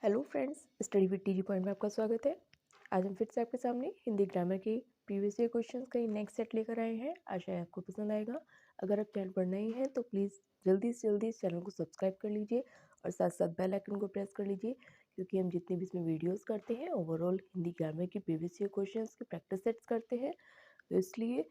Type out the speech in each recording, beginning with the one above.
Hello friends, study with TG point में आपका स्वागत है। आज हम फिर से आपके सामने हिंदी ग्रामर के प्रीवियस ईयर क्वेश्चंस का नेक्स्ट सेट लेकर आए हैं। आशा है आपको पसंद आएगा। अगर आप चैनल पर नए हैं तो प्लीज़ जल्दी से जल्दी इस चैनल को सब्सक्राइब कर लीजिए और साथ साथ बेल आइकन को प्रेस कर लीजिए, क्योंकि हम जितने भी इसमें वीडियोज़ करते हैं ओवरऑल हिंदी ग्रामर की प्रीवियस ईयर क्वेश्चन के प्रैक्टिस सेट्स करते हैं, तो इसलिए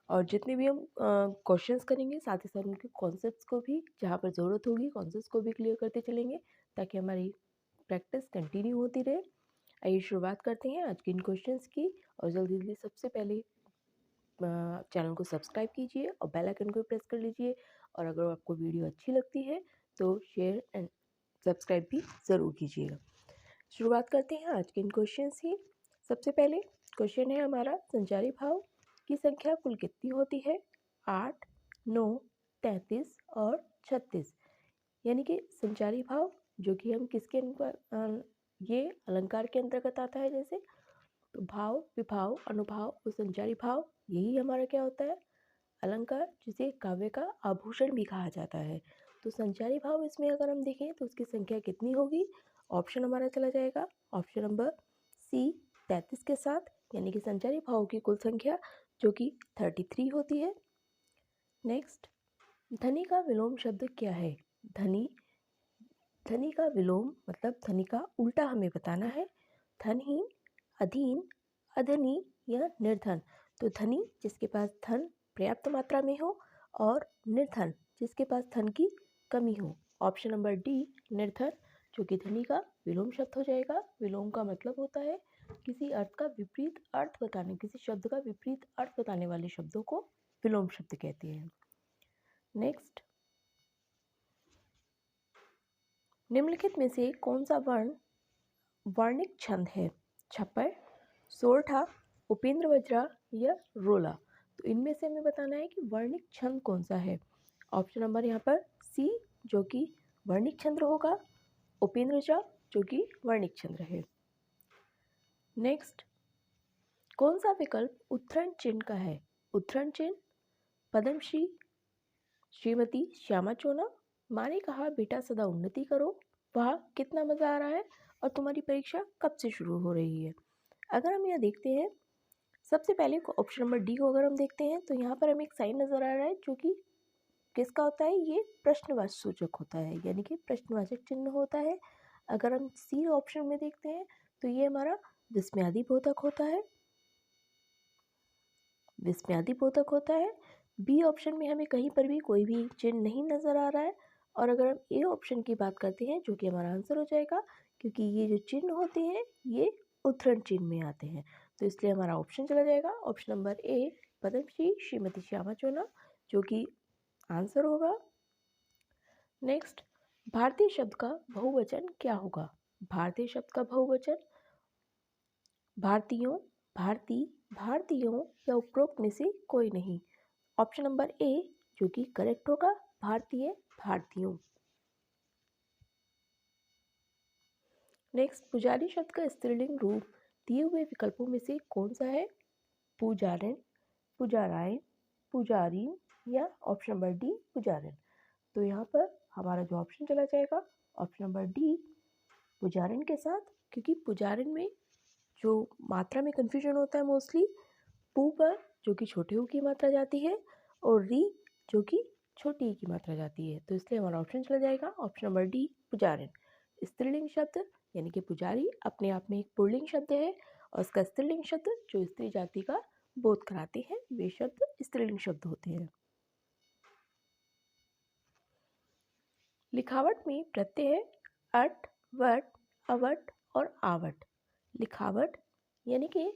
और जितने भी हम क्वेश्चंस करेंगे साथ ही साथ उनके कॉन्सेप्ट्स को भी, जहाँ पर ज़रूरत होगी कॉन्सेप्ट्स को भी क्लियर करते चलेंगे, ताकि हमारी प्रैक्टिस कंटिन्यू होती रहे। आइए शुरुआत करते हैं आज के इन क्वेश्चंस की। और जल्दी जल्दी सबसे पहले चैनल को सब्सक्राइब कीजिए और बेल आइकन को प्रेस कर लीजिए। और अगर आपको वीडियो अच्छी लगती है तो शेयर एंड सब्सक्राइब भी ज़रूर कीजिएगा। शुरुआत करते हैं आज के इन क्वेश्चंस की। सबसे पहले क्वेश्चन है हमारा, संचारी भाव की संख्या कुल कितनी होती है? 8, 9, 33 और 36। यानी कि संचारी भाव जो कि हम किसके ये अलंकार के अंतर्गत आता है। जैसे तो भाव, विभाव, अनुभाव और संचारी भाव, यही हमारा क्या होता है? अलंकार, जिसे काव्य का आभूषण भी कहा जाता है। तो संचारी भाव इसमें अगर हम देखें तो उसकी संख्या कितनी होगी? ऑप्शन हमारा चला जाएगा ऑप्शन नंबर सी, 33 के साथ। यानी कि संचारी भाव की कुल संख्या जो कि 33 होती है। नेक्स्ट, धनी का विलोम शब्द क्या है? धनी, धनी का विलोम मतलब धनी का उल्टा हमें बताना है। धनहीन, अधीन, अधनी या निर्धन। तो धनी जिसके पास धन पर्याप्त मात्रा में हो और निर्धन जिसके पास धन की कमी हो। ऑप्शन नंबर डी, निर्धन, जो कि धनी का विलोम शब्द हो जाएगा। विलोम का मतलब होता है किसी अर्थ का विपरीत अर्थ बताने, किसी शब्द का विपरीत अर्थ बताने वाले शब्दों को विलोम शब्द कहते हैं। नेक्स्ट, निम्नलिखित में से कौन सा वर्ण वर्णिक छंद है? छप्पर, सोरठा, उपेंद्र वज्रा या रोला। तो इनमें से हमें बताना है कि वर्णिक छंद कौन सा है। ऑप्शन नंबर यहाँ पर सी, जो कि वर्णिक छंद होगा। उपेंद्र वज्रा जो कि वर्णिक छंद है। नेक्स्ट, कौन सा विकल्प उद्धरण चिन्ह का है? उद्धरण चिन्ह, पद्मश्री, श्रीमती श्यामा चोना, माँ ने कहा बेटा सदा उन्नति करो, वह कितना मजा आ रहा है और तुम्हारी परीक्षा कब से शुरू हो रही है। अगर हम यहाँ देखते हैं, सबसे पहले ऑप्शन नंबर डी को अगर हम देखते हैं तो यहाँ पर हमें एक साइन नजर आ रहा है जो कि किसका होता है? ये प्रश्नवाचक सूचक होता है, यानी कि प्रश्नवाचक चिन्ह होता है। अगर हम सी ऑप्शन में देखते हैं तो ये हमारा विस्मयादिबोधक होता है, विस्मयादिबोधक होता है। बी ऑप्शन में हमें कहीं पर भी कोई भी चिन्ह नहीं नजर आ रहा है। और अगर हम ए ऑप्शन की बात करते हैं जो कि हमारा आंसर हो जाएगा, क्योंकि ये जो चिन्ह होते हैं ये उद्धरण चिन्ह में आते हैं, तो इसलिए हमारा ऑप्शन चला जाएगा option number A, Padmashri Shrimati Shyama Chona, जो कि आंसर होगा। नेक्स्ट, भारतीय शब्द का बहुवचन क्या होगा? भारतीय शब्द का बहुवचन भारतीयों, भारती, भारतीयों या उपरोक्त में से कोई नहीं। ऑप्शन नंबर ए जो कि करेक्ट होगा, भारतीय, भारतीयों। नेक्स्ट, पुजारी शब्द का स्त्रीलिंग रूप दिए हुए विकल्पों में से कौन सा है? पुजारिन, पुजाराइन, पुजारी या ऑप्शन नंबर डी, पुजारिन। तो यहाँ पर हमारा जो ऑप्शन चला जाएगा ऑप्शन नंबर डी, पुजारिन के साथ, क्योंकि पुजारिन में जो मात्रा में कन्फ्यूजन होता है मोस्टली पू पर जो कि छोटे ऊ की मात्रा जाती है और री जो कि छोटी ई की मात्रा जाती है, तो इसलिए हमारा ऑप्शन चला जाएगा ऑप्शन नंबर डी, पुजारिन। स्त्रीलिंग शब्द यानी कि पुजारी अपने आप में एक पुल्लिंग शब्द है और उसका स्त्रीलिंग शब्द जो स्त्री जाति का बोध कराते हैं वे शब्द स्त्रीलिंग शब्द होते हैं। लिखावट में प्रत्यय है अट, वट, अवट और आवट। लिखावट यानी कि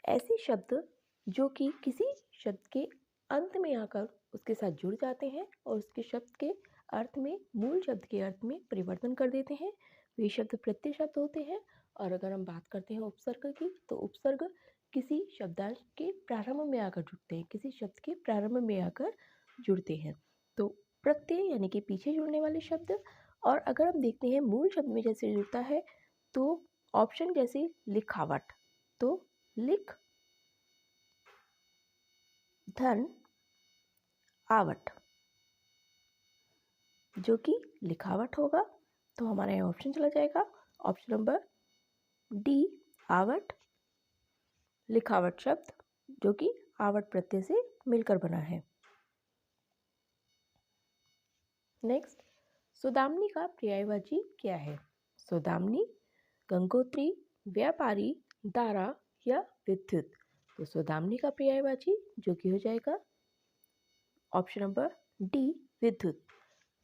ऐसे शब्द जो कि किसी शब्द के अंत में आकर उसके साथ जुड़ जाते हैं और उसके शब्द के अर्थ में, मूल शब्द के अर्थ में परिवर्तन कर देते हैं, वे शब्द प्रत्यय शब्द होते हैं। और अगर हम बात करते हैं उपसर्ग की, तो उपसर्ग किसी शब्दांश के प्रारंभ में आकर जुड़ते हैं, किसी शब्द के प्रारंभ में आकर जुड़ते हैं। तो प्रत्यय यानी कि पीछे जुड़ने वाले शब्द। और अगर हम देखते हैं मूल शब्द में जैसे जुड़ता है तो ऑप्शन जैसे लिखावट, तो लिख, धन, आवट जो कि लिखावट होगा, तो हमारा यहाँ ऑप्शन चला जाएगा ऑप्शन नंबर डी आवट, लिखावट शब्द जो कि आवट प्रत्यय से मिलकर बना है। नेक्स्ट, सौदामिनी का पर्यायवाची क्या है? सौदामिनी गंगोत्री, व्यापारी, दारा या विद्युत। तो सौदामिनी का पर्यायवाची जो कि हो जाएगा ऑप्शन नंबर डी विद्युत।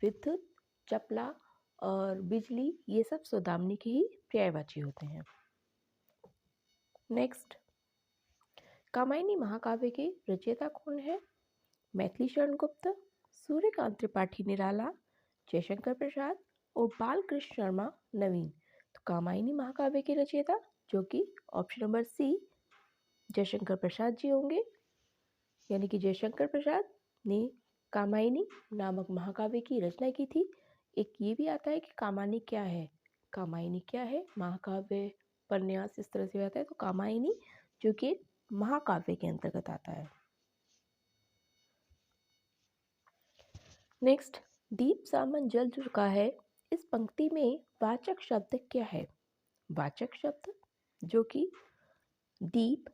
विद्युत, चपला और बिजली ये सब सौदामिनी के ही पर्यायवाची होते हैं। नेक्स्ट, कामायनी महाकाव्य के रचयिता कौन है? मैथिली शरण गुप्त, सूर्यकांत त्रिपाठी निराला, जयशंकर प्रसाद और बालकृष्ण शर्मा नवीन। तो कामायनी महाकाव्य के रचयिता जो कि option number C Jaishankar Prasad ji होंगे, यानी कि जयशंकर प्रसाद ने कामायनी नामक महाकाव्य की रचना की थी। एक ये भी आता है कि कामायनी क्या है, कामायनी क्या है, महाकाव्य उपन्यास इस तरह से आता है। तो कामायनी जो कि महाकाव्य के अंतर्गत आता है। नेक्स्ट, दीप सामन जल चुका है, इस पंक्ति में वाचक शब्द क्या है? वाचक शब्द जो कि दीप,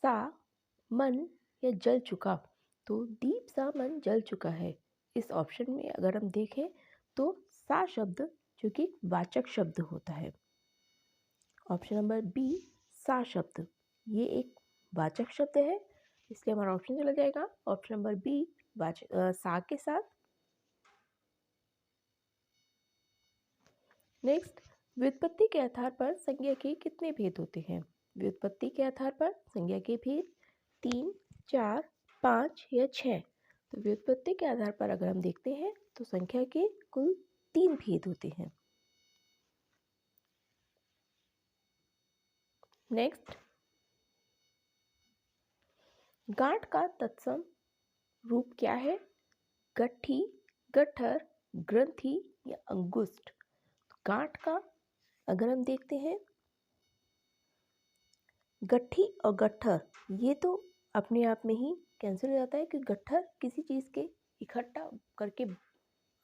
सा, मन या जल चुका। तो दीप सा मन जल चुका है, इस ऑप्शन में अगर हम देखें तो सा शब्द जो कि वाचक शब्द होता है। ऑप्शन नंबर बी सा शब्द ये एक वाचक शब्द है, इसलिए हमारा ऑप्शन चला जाएगा ऑप्शन नंबर बी सा के साथ। नेक्स्ट, व्युत्पत्ति के आधार पर संज्ञा के कितने भेद होते हैं? व्युत्पत्ति के आधार पर संज्ञा के भेद 3, 4, 5 या 6। तो व्युत्पत्ति के आधार पर अगर हम देखते हैं तो संख्या के कुल 3 भेद होते हैं। नेक्स्ट, गांठ का तत्सम रूप क्या है? गट्ठी, गट्ठर, ग्रंथि या अंगुष्ठ। गांठ का अगर हम देखते हैं गट्ठी और गट्ठर ये तो अपने आप में ही कैंसिल हो जाता है कि गट्ठर किसी चीज़ के इकट्ठा करके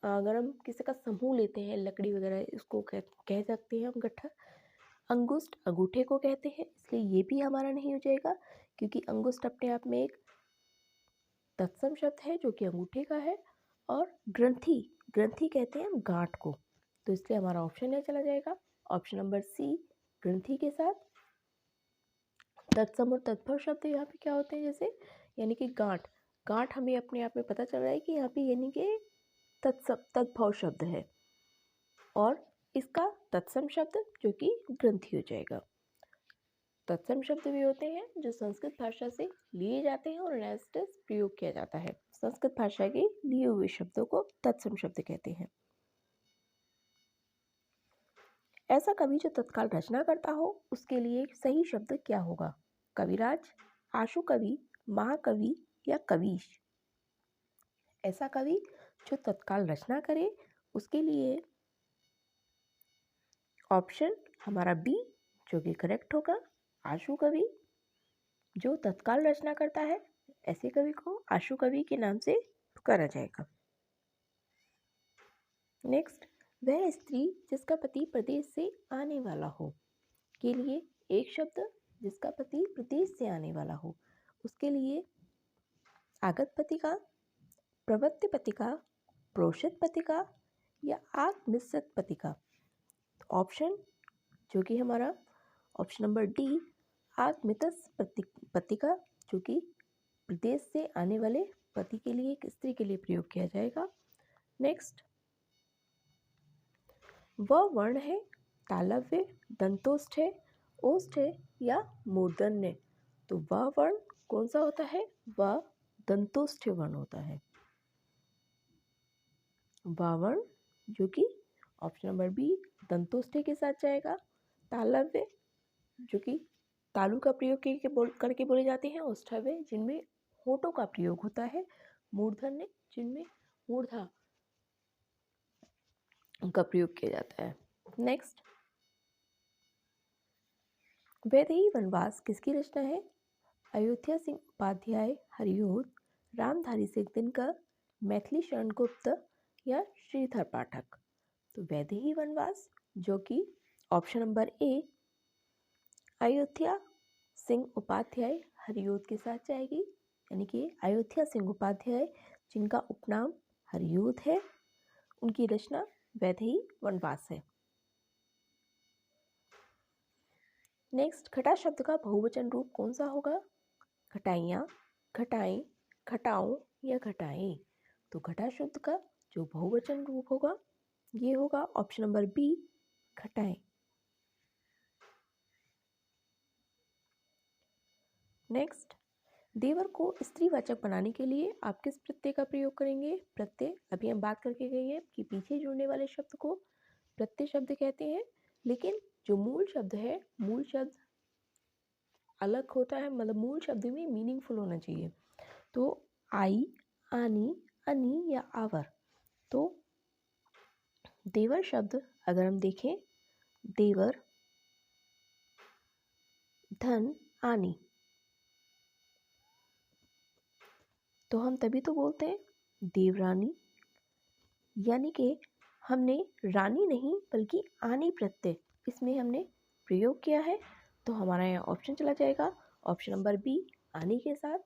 अगर हम किसी का समूह लेते हैं लकड़ी वगैरह इसको कह सकते हैं हम गट्ठर। अंगुष्ठ अंगूठे को कहते हैं, इसलिए ये भी हमारा नहीं हो जाएगा क्योंकि अंगुष्ठ अपने आप में एक तत्सम शब्द है जो कि अंगूठे का है। और ग्रंथि ग्रंथि कहते हैं हम गांठ को, तो इसलिए हमारा ऑप्शन यह चला जाएगा ऑप्शन नंबर सी ग्रंथि के साथ। तत्सम और तत्भव शब्द यहाँ पे क्या होते हैं जैसे यानी कि गांठ, गांठ हमें अपने आप में पता चल रहा है कि यहाँ पे यानी कि तत्भव शब्द है और इसका तत्सम शब्द जो कि ग्रंथि हो जाएगा। तत्सम शब्द भी होते हैं जो संस्कृत भाषा से लिए जाते हैं और एनालिसिस प्रयोग किया जाता है। संस्कृत भाषा के लिए हुए शब्दों को तत्सम शब्द कहते हैं। ऐसा कवि जो तत्काल रचना करता हो उसके लिए सही शब्द क्या होगा? कविराज, आशु कवि, महाकवि या कवीश। ऐसा कवि जो तत्काल रचना करे उसके लिए ऑप्शन हमारा बी जो कि करेक्ट होगा, आशु कवि। जो तत्काल रचना करता है ऐसे कवि को आशु कवि के नाम से पुकारा जाएगा। नेक्स्ट, वह स्त्री जिसका पति प्रदेश से आने वाला हो के लिए एक शब्द, जिसका पति प्रदेश से आने वाला हो उसके लिए आगत पतिका, प्रवृत्ति पतिका, प्रोषित पतिका या आत्मनिश्चित पतिका। ऑप्शन जो कि हमारा ऑप्शन नंबर डी आत्मितस पतिका जो कि प्रदेश से आने वाले पति के लिए एक स्त्री के लिए प्रयोग किया जाएगा। नेक्स्ट, वह वर्ण है, तालव्य, दंतोष्ठ है, ओष्ठ है या मूर्धन्य। तो वह वर्ण कौन सा होता है? वह दंतोष्ठ वर्ण होता है। वह वर्ण जो कि ऑप्शन नंबर बी दंतोष्ठ के साथ जाएगा। तालव्य जो कि तालु का प्रयोग करके बोले जाते हैं, ओष्ठव्य जिनमें होठों का प्रयोग होता है, मूर्धन्य जिनमें मूर्धा का प्रयोग किया जाता है। नेक्स्ट, वैदेही वनवास किसकी रचना है? अयोध्या सिंह उपाध्याय हरिओद, रामधारी सिंह दिनकर, मैथिली शरण गुप्त या श्रीधर पाठक। तो वैदेही वनवास जो कि option number A Ayodhya Singh Upadhyay Hariaudh के साथ जाएगी, यानी कि अयोध्या सिंह उपाध्याय जिनका उपनाम हरियोध है, उनकी रचना वैदेही वनवास है। नेक्स्ट, खटा शब्द का बहुवचन रूप कौन सा होगा? खटाइयाँ, खटाएं, खटाओं या खटाएं। तो खटा शब्द का जो बहुवचन रूप होगा ये होगा ऑप्शन नंबर बी खटाएं। नेक्स्ट, देवर को स्त्रीवाचक बनाने के लिए आप किस प्रत्यय का प्रयोग करेंगे? प्रत्यय अभी हम बात करके गए हैं कि पीछे जुड़ने वाले शब्द को प्रत्यय शब्द कहते हैं, लेकिन जो मूल शब्द है, मूल शब्द अलग होता है, मतलब मूल शब्द में मीनिंगफुल होना चाहिए। तो आई, आनी, अनी या आवर। तो देवर शब्द अगर हम देखें, देवर, धन, आनी, तो हम तभी तो बोलते हैं देवरानी, यानी कि हमने रानी नहीं बल्कि आनी प्रत्यय इसमें हमने प्रयोग किया है। तो हमारा यहाँ ऑप्शन चला जाएगा ऑप्शन नंबर बी आनी के साथ।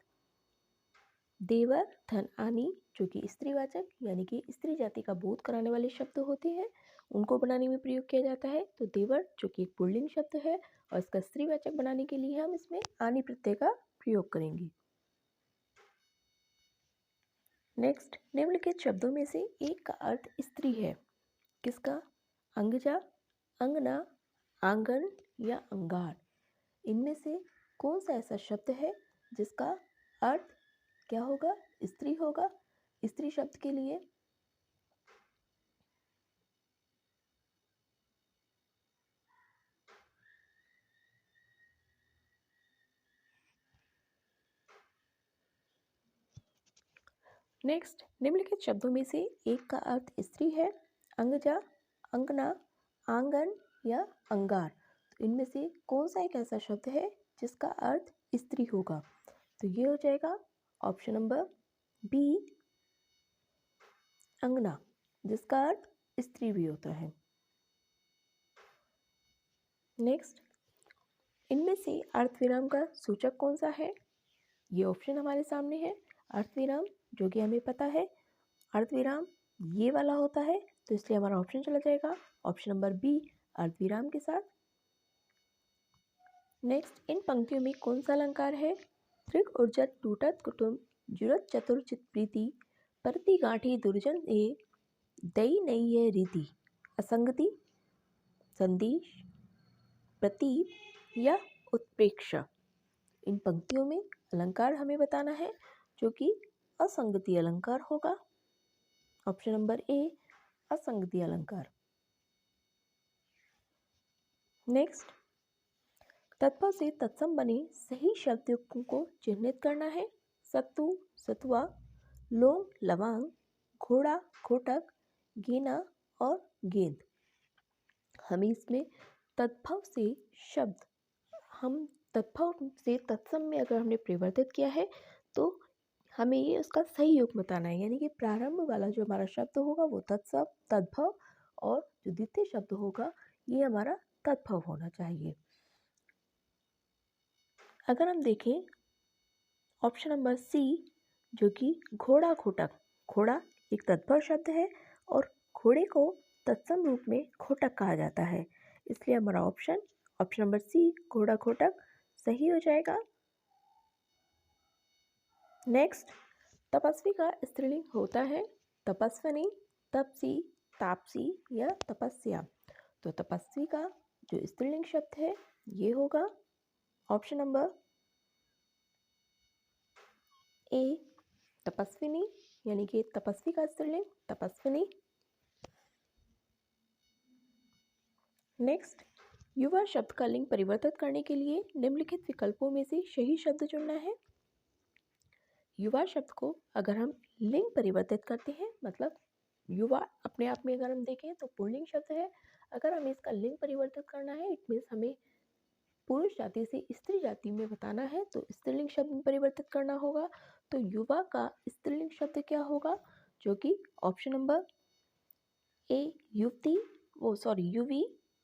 देवर, धन, आनी जो कि स्त्रीवाचक यानी कि स्त्री जाति का बोध कराने वाले शब्द होते हैं, उनको बनाने में प्रयोग किया जाता है। तो देवर जो कि एक पुल्लिंग शब्द है और इसका स्त्रीवाचक बनाने के लिए हम इसमें आनी प्रत्यय का प्रयोग करेंगे। नेक्स्ट, निम्नलिखित शब्दों में से एक का अर्थ स्त्री है, किसका? अंगजा, अंगना, आंगन या अंगार। इनमें से कौन सा ऐसा शब्द है जिसका अर्थ क्या होगा? स्त्री होगा। स्त्री शब्द के लिए नेक्स्ट, निम्नलिखित शब्दों में से एक का अर्थ स्त्री है, अंगजा, अंगना, आंगन या अंगार। तो इनमें से कौन सा एक ऐसा शब्द है जिसका अर्थ स्त्री होगा? तो ये हो जाएगा ऑप्शन नंबर बी अंगना, जिसका अर्थ स्त्री भी होता है। नेक्स्ट, इनमें से अर्धविराम का सूचक कौन सा है? ये ऑप्शन हमारे सामने है। अर्धविराम जो कि हमें पता है अर्धविराम ये वाला होता है, तो इसलिए हमारा ऑप्शन चला जाएगा ऑप्शन नंबर बी अर्धविराम के साथ। नेक्स्ट, इन पंक्तियों में कौन सा अलंकार है? त्रिक उर्जत टूटत कुटुंब जुरत चतुर्चित प्रीति परति गांठी दुर्जन ए दई नई है रीति असंगति संदेश प्रतीप या उत्प्रेक्षा। इन पंक्तियों में अलंकार हमें बताना है जो कि असंगति अलंकार होगा। ऑप्शन नंबर ए असंगति अलंकार। नेक्स्ट, तत्व से तत्सम बने सही शब्दों को चिह्नित करना है। सत्तू, सतुआ, लौंग, लवांग, घोड़ा, घोटक, गेना और गेंद। हमें इसमें तद्भव से शब्द, हम तद्भव से तत्सम में अगर हमने परिवर्तित किया है तो हमें ये उसका सही योग बताना है, यानी कि प्रारंभ वाला जो हमारा शब्द होगा वो तत्सम तद्भव और जो द्वितीय शब्द होगा ये हमारा तद्भव होना चाहिए। अगर हम देखें ऑप्शन नंबर सी जो कि घोड़ा घोटक, घोड़ा एक तद्भव शब्द है और घोड़े को तत्सम रूप में घोटक कहा जाता है, इसलिए हमारा ऑप्शन नंबर सी घोड़ा घोटक सही हो जाएगा। नेक्स्ट, तपस्वी का स्त्रीलिंग होता है तपस्विनी, तपसी, तापसी या तपस्या। तो तपस्वी का जो स्त्रीलिंग शब्द है ये होगा ऑप्शन नंबर ए तपस्विनी, यानी कि तपस्वी का स्त्रीलिंग तपस्विनी। नेक्स्ट, युवा शब्द का लिंग परिवर्तित करने के लिए निम्नलिखित विकल्पों में से सही शब्द चुनना है। युवा शब्द को अगर हम लिंग परिवर्तित करते हैं, मतलब युवा अपने आप में अगर हम देखें तो पुल्लिंग शब्द है, अगर हमें इसका लिंग परिवर्तित करना है इट मीन्स हमें पुरुष जाति से स्त्री जाति में बताना है तो स्त्रीलिंग शब्द में परिवर्तित करना होगा। तो युवा का स्त्रीलिंग शब्द क्या होगा? जो कि ऑप्शन नंबर ए युवती, युवी,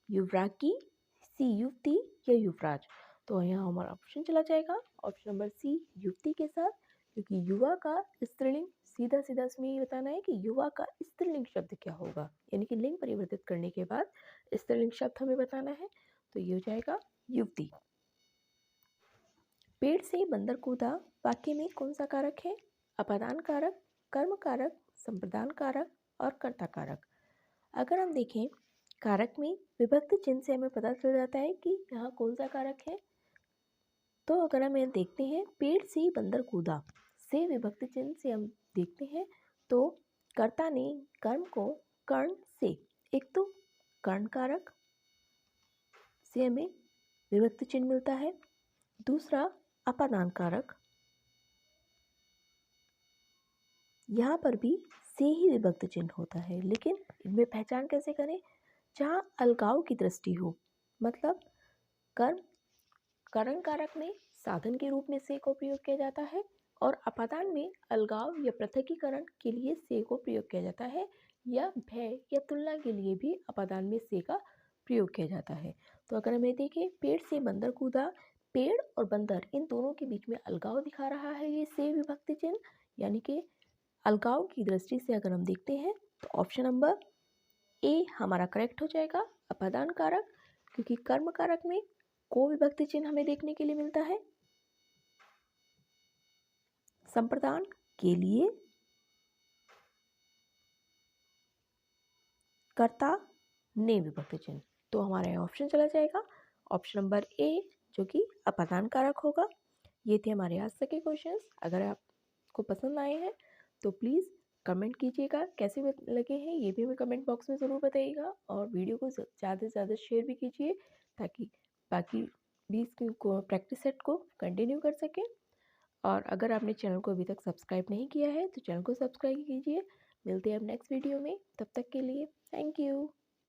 युवराकी, सी युवती या युवराज। तो यहाँ हमारा ऑप्शन चला जाएगा ऑप्शन नंबर सी युवती के साथ, क्योंकि युवा का स्त्रीलिंग सीधा सीधा इसमें ये बताना है कि युवा का स्त्रीलिंग शब्द क्या होगा, यानी कि लिंग परिवर्तित करने के बाद स्त्रीलिंग शब्द हमें बताना है, तो ये हो जाएगा युवती। पेड़ से बंदर कूदा वाक्य में कौन सा कारक है? अपादान कारक, कर्म कारक, संप्रदान कारक और कर्ता कारक। अगर हम देखें कारक में विभक्ति चिन्ह से हमें पता चल जाता है कि यहाँ कौन सा कारक है। तो अगर हम यहाँ देखते हैं पेड़ से बंदर कूदा से विभक्ति चिन्ह से हम देखते हैं तो कर्ता ने कर्म को कर्ण से, एक तो कर्ण कारक से हमें विभक्ति चिन्ह मिलता है, दूसरा अपादान कारक, यहाँ पर भी से ही विभक्ति चिन्ह होता है, लेकिन इनमें पहचान कैसे करें? जहाँ अलगाव की दृष्टि हो, मतलब कर्ण कारक में साधन के रूप में से को प्रयोग किया जाता है और अपादान में अलगाव या पृथकीकरण के लिए से को प्रयोग किया जाता है, या भय या तुलना के लिए भी अपादान में से का प्रयोग किया जाता है। तो अगर हमें देखें पेड़ से बंदर कूदा, पेड़ और बंदर इन दोनों के बीच में अलगाव दिखा रहा है ये से विभक्ति चिन्ह, यानी कि अलगाव की दृष्टि से अगर हम देखते हैं तो ऑप्शन नंबर ए हमारा करेक्ट हो जाएगा, अपादान कारक, क्योंकि कर्म कारक में को विभक्ति चिन्ह हमें देखने के लिए मिलता है, संप्रदान के लिए कर्ता ने विभक्ति चिन्ह। तो हमारा ऑप्शन चला जाएगा ऑप्शन नंबर ए जो कि अपादान कारक होगा। ये थे हमारे आज तक के क्वेश्चंस। अगर आपको पसंद आए हैं तो प्लीज़ कमेंट कीजिएगा कैसे लगे हैं, ये भी हमें कमेंट बॉक्स में ज़रूर बताइएगा, और वीडियो को ज़्यादा से ज़्यादा शेयर भी कीजिए ताकि बाकी भी इसको प्रैक्टिस सेट को कंटिन्यू कर सकें। और अगर आपने चैनल को अभी तक सब्सक्राइब नहीं किया है तो चैनल को सब्सक्राइब कीजिए। मिलते हैं अब नेक्स्ट वीडियो में, तब तक के लिए थैंक यू।